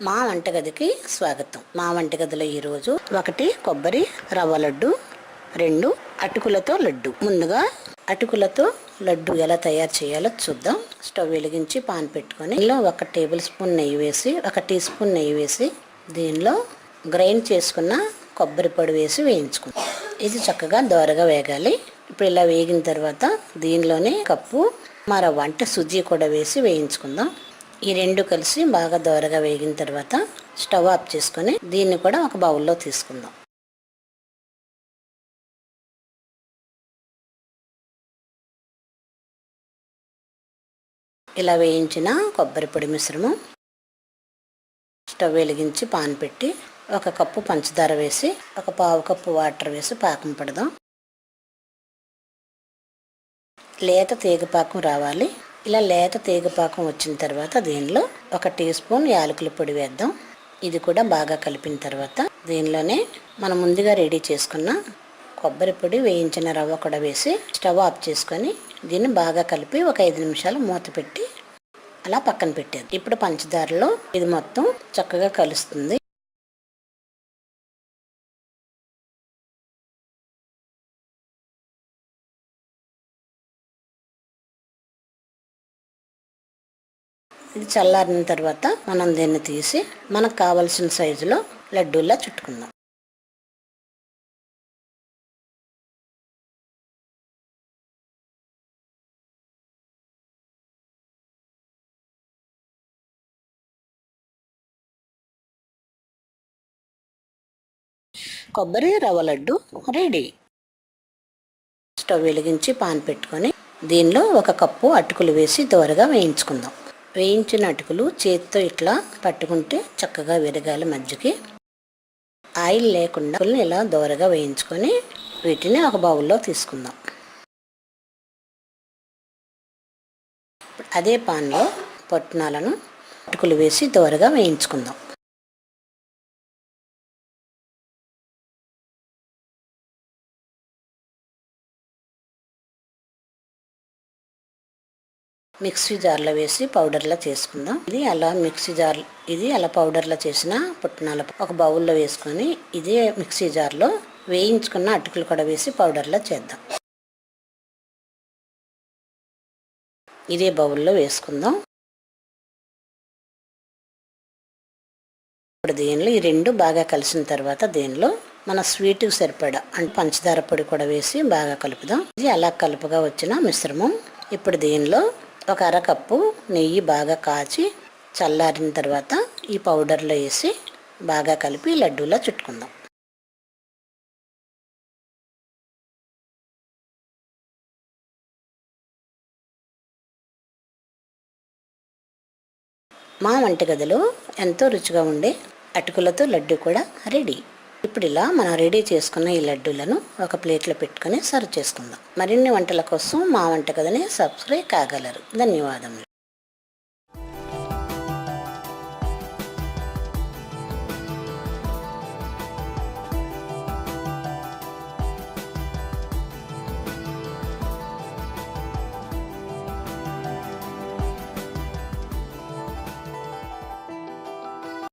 మా వంటగదికి స్వాగతం. మా వంటగదిలో ఈరోజు 1 కొబ్బరి రవ్వ లడ్డు, 2 అటుకులతో లడ్డు. ముందుగా అటుకులతో లడ్డు ఎలా తయారు చేయాలో చూద్దాం. స్టవ్ వెలిగించి పాన్ పెట్టుకొని ఇందులో 1 టేబుల్ స్పూన్ నెయ్యి వేసి 1 టీ స్పూన్ నెయ్యి వేసి దీనిలో గ్రైండ్ చేసుకున్న కొబ్బరి పొడి వేసి వేయించుకుందాం. ఇది చక్కగా దోరగా వేగాలి. ఇప్పుడు ఇలా వేగిన తర్వాత దీనిలోనే కప్పు రవ్వ అంటే సుజీ కూడా వేసి వేయించుకుందాం. ఈ రెండు కలిసి బాగా దోరగా వేగిన తర్వాత స్టవ్ ఆఫ్ చేసుకొని దీన్ని కూడా ఒక బౌల్లో తీసుకుందాం. ఇలా వేయించిన కొబ్బరి పొడి మిశ్రమం స్టవ్ వెలిగించి పాన్ పెట్టి 1 కప్పు పంచదార వేసి 1/4 కప్పు వాటర్ వేసి పాకం పడదాం. లేత తీగపాకం రావాలి. ఇలా లేత తీగపాకం వచ్చిన తర్వాత దీనిలో 1 టీ స్పూన్ యాలకుల పొడి వేద్దాం. ఇది కూడా బాగా కలిపిన తర్వాత దీనిలోనే మనం ముందుగా రెడీ చేసుకున్న కొబ్బరి పొడి వేయించిన రవ్వ కూడా వేసి స్టవ్ ఆఫ్ చేసుకొని దీన్ని బాగా కలిపి ఒక 5 నిమిషాలు మూత పెట్టి అలా పక్కన పెట్టేది. ఇప్పుడు పంచదారలో ఇది మొత్తం చక్కగా కలుస్తుంది. ఇది చల్లారిన తర్వాత మనం దీన్ని తీసి మనకు కావలసిన సైజులో లడ్డూలా చుట్టుకుందాం. కొబ్బరి రవ్వ లడ్డు రెడీ. స్టవ్ వెలిగించి పాన్ పెట్టుకొని దీనిలో 1 కప్పు అటుకులు వేసి దోరగా వేయించుకుందాం. వేయించిన అటుకులు చేతితో ఇట్లా పట్టుకుంటే చక్కగా విరగాలి. మధ్యకి ఆయిల్ లేకుండా ఇలా దోరగా వేయించుకొని వీటిని ఒక బౌల్లో తీసుకుందాం. అదే పాన్లో పొట్నాలను అటుకులు వేసి దోరగా వేయించుకుందాం. మిక్సీ జార్లో వేసి పౌడర్లా చేసుకుందాం. ఇది అలా పౌడర్లో చేసిన పుట్నాల ఒక బౌల్లో వేసుకొని ఇదే మిక్సీ జార్లో వేయించుకున్న అటుకులు కూడా వేసి పౌడర్లా చేద్దాం. ఇదే బౌల్లో వేసుకుందాం. ఇప్పుడు దీనిలో ఈ రెండు బాగా కలిసిన తర్వాత దీనిలో మన స్వీట్కి సరిపడా అంటే పంచదార పొడి కూడా వేసి బాగా కలుపుదాం. ఇది అలా కలుపుగా వచ్చిన మిశ్రమం. ఇప్పుడు దీనిలో 1/2 కప్పు నెయ్యి బాగా కాచి చల్లారిన తర్వాత ఈ పౌడర్లో వేసి బాగా కలిపి లడ్డూలా చుట్టుకుందాం. మా వంటగదిలో ఎంతో రుచిగా ఉండే అటుకులతో లడ్డు కూడా రెడీ. ఇప్పుడు ఇలా మనం రెడీ చేసుకున్న ఈ లడ్డూలను ఒక ప్లేట్లో పెట్టుకొని సర్వ్ చేసుకుందాం. మరిన్ని వంటల కోసం మా వంటగదిని సబ్స్క్రైబ్ కాగలరు. ధన్యవాదములు.